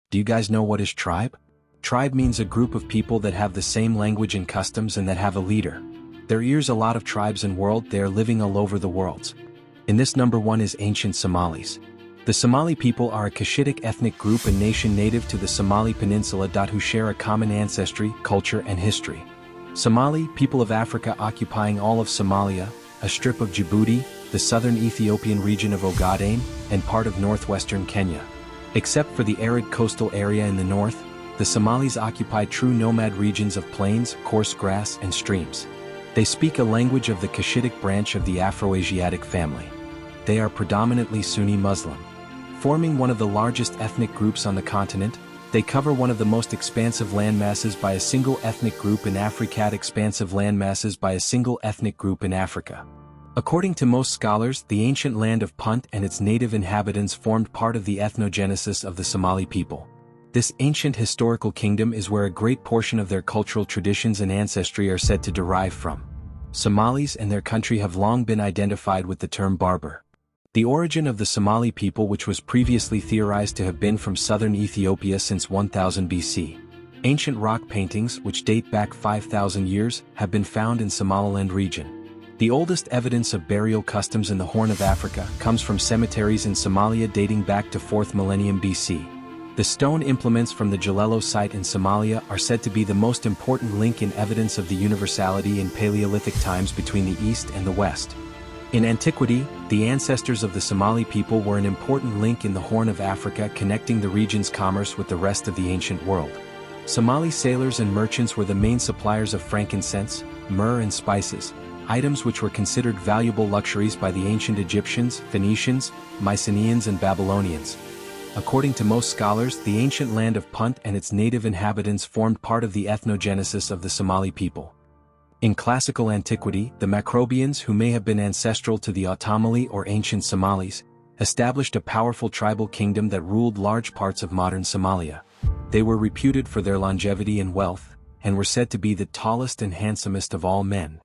Do you guys know what is tribe? Tribe means a group of people that have the same language and customs and that have a leader. There is a lot of tribes in the world. They are living all over the world. In this number one is ancient Somalis. The Somali people are a Cushitic ethnic group and nation native to the Somali Peninsula who share a common ancestry, culture and history. Somali, people of Africa occupying all of Somalia, a strip of Djibouti, the southern Ethiopian region of Ogaden, and part of northwestern Kenya. Except for the arid coastal area in the north, the Somalis occupy true nomad regions of plains, coarse grass and streams. They speak a language of the Cushitic branch of the Afroasiatic family. They are predominantly Sunni Muslim. Forming one of the largest ethnic groups on the continent, they cover one of the most expansive landmasses by a single ethnic group in Africa. Expansive landmasses by a single ethnic group in Africa. According to most scholars, the ancient land of Punt and its native inhabitants formed part of the ethnogenesis of the Somali people. This ancient historical kingdom is where a great portion of their cultural traditions and ancestry are said to derive from. Somalis and their country have long been identified with the term Barbar. The origin of the Somali people, which was previously theorized to have been from southern Ethiopia since 1000 BC. Ancient rock paintings, which date back 5,000 years, have been found in Somaliland region. The oldest evidence of burial customs in the Horn of Africa comes from cemeteries in Somalia dating back to 4th millennium BC. The stone implements from the Jalelo site in Somalia are said to be the most important link in evidence of the universality in Paleolithic times between the East and the West. In antiquity, the ancestors of the Somali people were an important link in the Horn of Africa, connecting the region's commerce with the rest of the ancient world. Somali sailors and merchants were the main suppliers of frankincense, myrrh and spices, items which were considered valuable luxuries by the ancient Egyptians, Phoenicians, Mycenaeans and Babylonians. According to most scholars, the ancient land of Punt and its native inhabitants formed part of the ethnogenesis of the Somali people. In classical antiquity, the Macrobians, who may have been ancestral to the Otomali or ancient Somalis, established a powerful tribal kingdom that ruled large parts of modern Somalia. They were reputed for their longevity and wealth, and were said to be the tallest and handsomest of all men.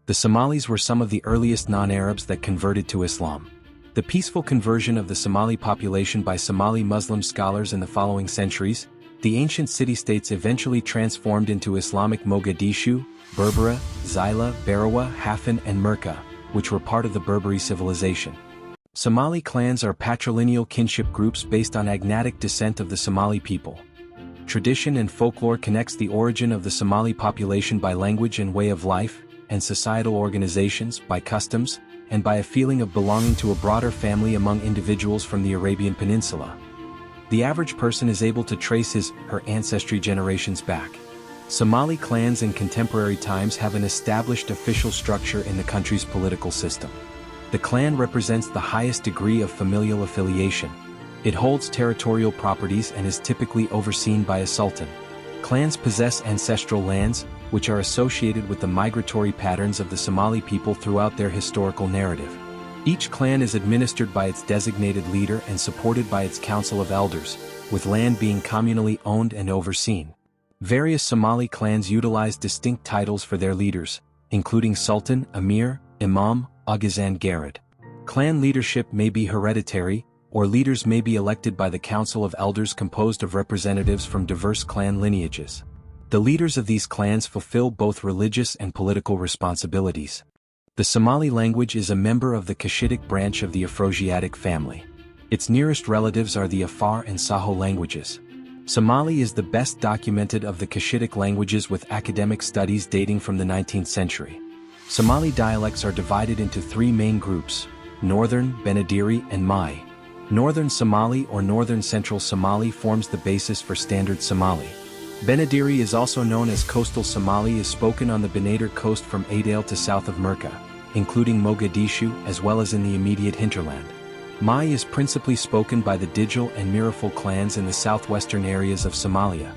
The Somalis were some of the earliest non-Arabs that converted to Islam. The peaceful conversion of the Somali population by Somali Muslim scholars in the following centuries, the ancient city-states eventually transformed into Islamic Mogadishu, Berbera, Zila, Barawa, Hafin and Merka, which were part of the Berberi civilization. Somali clans are patrilineal kinship groups based on agnatic descent of the Somali people. Tradition and folklore connects the origin of the Somali population by language and way of life, and societal organizations by customs, and by a feeling of belonging to a broader family among individuals from the Arabian Peninsula. The average person is able to trace her ancestry generations back. Somali clans in contemporary times have an established official structure in the country's political system. The clan represents the highest degree of familial affiliation. It holds territorial properties and is typically overseen by a sultan. Clans possess ancestral lands, which are associated with the migratory patterns of the Somali people throughout their historical narrative. Each clan is administered by its designated leader and supported by its council of elders, with land being communally owned and overseen. Various Somali clans utilize distinct titles for their leaders, including Sultan, Emir, Imam, Agazan Garad. Clan leadership may be hereditary, or leaders may be elected by the council of elders composed of representatives from diverse clan lineages. The leaders of these clans fulfill both religious and political responsibilities. The Somali language is a member of the Cushitic branch of the Afroasiatic family. Its nearest relatives are the Afar and Saho languages. Somali is the best documented of the Cushitic languages, with academic studies dating from the 19th century. Somali dialects are divided into three main groups: Northern, Benadiri, and Mai. Northern Somali or Northern Central Somali forms the basis for Standard Somali. Benadiri is also known as Coastal Somali, is spoken on the Benadir coast from Adel to south of Merka, including Mogadishu as well as in the immediate hinterland. Mai is principally spoken by the Digil and Miraful clans in the southwestern areas of Somalia.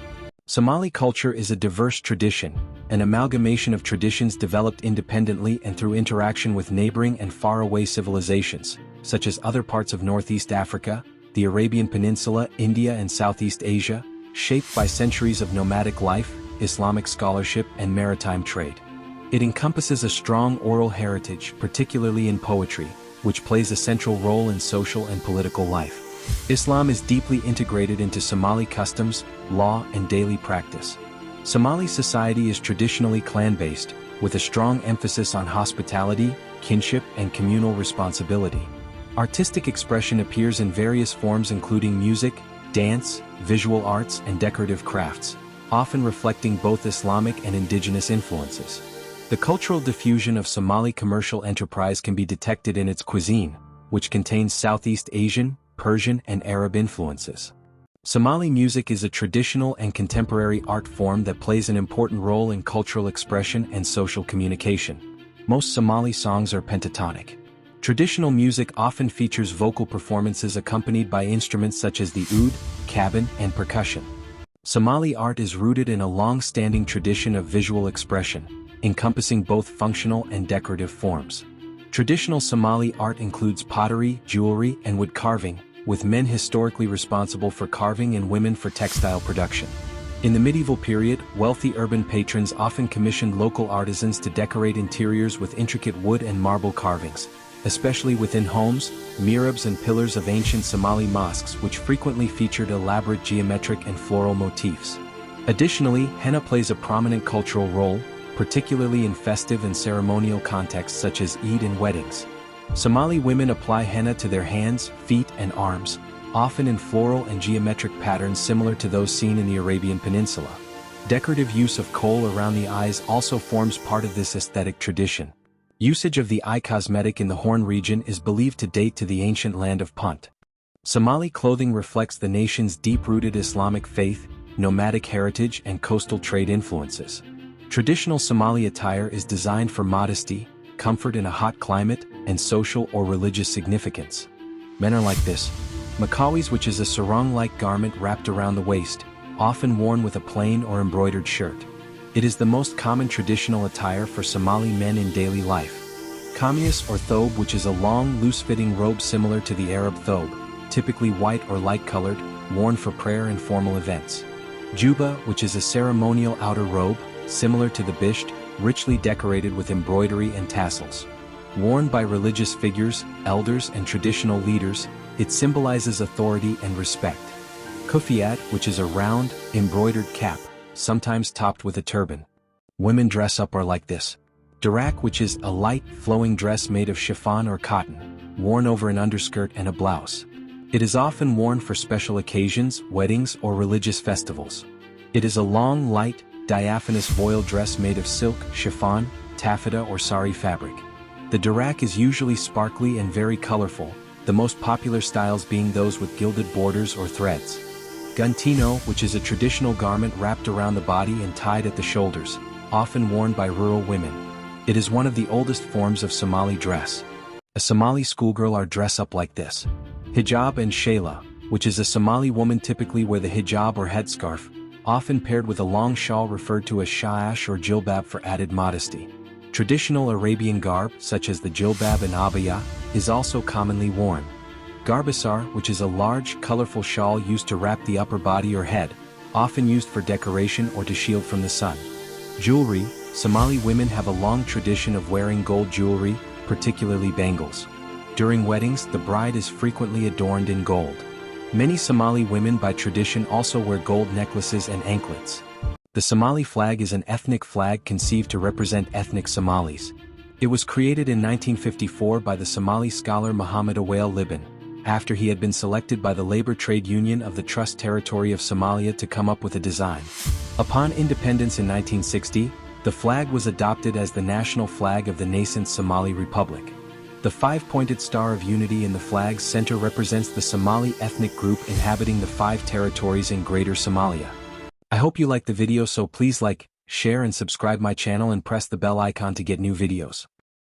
Somali culture is a diverse tradition, an amalgamation of traditions developed independently and through interaction with neighboring and faraway civilizations, such as other parts of Northeast Africa, the Arabian Peninsula, India and Southeast Asia, shaped by centuries of nomadic life, Islamic scholarship and maritime trade. It encompasses a strong oral heritage, particularly in poetry, which plays a central role in social and political life. Islam is deeply integrated into Somali customs, law, and daily practice. Somali society is traditionally clan-based, with a strong emphasis on hospitality, kinship, and communal responsibility. Artistic expression appears in various forms including music, dance, visual arts, and decorative crafts, often reflecting both Islamic and indigenous influences. The cultural diffusion of Somali commercial enterprise can be detected in its cuisine, which contains Southeast Asian, Persian, and Arab influences. Somali music is a traditional and contemporary art form that plays an important role in cultural expression and social communication. Most Somali songs are pentatonic. Traditional music often features vocal performances accompanied by instruments such as the oud, cabin, and percussion. Somali art is rooted in a long-standing tradition of visual expression, encompassing both functional and decorative forms. Traditional Somali art includes pottery, jewelry, and wood carving, with men historically responsible for carving and women for textile production. In the medieval period, wealthy urban patrons often commissioned local artisans to decorate interiors with intricate wood and marble carvings, especially within homes, mihrabs, and pillars of ancient Somali mosques, which frequently featured elaborate geometric and floral motifs. Additionally, henna plays a prominent cultural role, particularly in festive and ceremonial contexts such as Eid and weddings. Somali women apply henna to their hands, feet, and arms, often in floral and geometric patterns similar to those seen in the Arabian Peninsula. Decorative use of kohl around the eyes also forms part of this aesthetic tradition. Usage of the eye cosmetic in the Horn region is believed to date to the ancient land of Punt. Somali clothing reflects the nation's deep-rooted Islamic faith, nomadic heritage, and coastal trade influences. Traditional Somali attire is designed for modesty, comfort in a hot climate, and social or religious significance. Men are like this. Makawis, which is a sarong-like garment wrapped around the waist, often worn with a plain or embroidered shirt. It is the most common traditional attire for Somali men in daily life. Kameez or thobe, which is a long, loose-fitting robe similar to the Arab thobe, typically white or light-colored, worn for prayer and formal events. Juba, which is a ceremonial outer robe, similar to the bisht, richly decorated with embroidery and tassels. Worn by religious figures, elders, and traditional leaders, it symbolizes authority and respect. Kufiyat, which is a round, embroidered cap, sometimes topped with a turban. Women dress up are like this. Darak, which is a light, flowing dress made of chiffon or cotton, worn over an underskirt and a blouse. It is often worn for special occasions, weddings, or religious festivals. It is a long, light, diaphanous voile dress made of silk, chiffon, taffeta, or sari fabric. The darak is usually sparkly and very colorful, the most popular styles being those with gilded borders or threads. Guntino, which is a traditional garment wrapped around the body and tied at the shoulders, often worn by rural women. It is one of the oldest forms of Somali dress. A Somali schoolgirl are dress up like this. Hijab and shayla, which is a Somali woman typically wear the hijab or headscarf, often paired with a long shawl referred to as sha'ash or jilbab for added modesty. Traditional Arabian garb, such as the jilbab and abaya, is also commonly worn. Garbasar, which is a large, colorful shawl used to wrap the upper body or head, often used for decoration or to shield from the sun. Jewelry, Somali women have a long tradition of wearing gold jewelry, particularly bangles. During weddings, the bride is frequently adorned in gold. Many Somali women by tradition also wear gold necklaces and anklets. The Somali flag is an ethnic flag conceived to represent ethnic Somalis. It was created in 1954 by the Somali scholar Muhammad Awale Libin, after he had been selected by the Labor Trade Union of the Trust Territory of Somalia to come up with a design. Upon independence in 1960, the flag was adopted as the national flag of the nascent Somali Republic. The five-pointed Star of Unity in the flag's center represents the Somali ethnic group inhabiting the 5 territories in Greater Somalia. I hope you liked the video, so please like, share and subscribe my channel and press the bell icon to get new videos.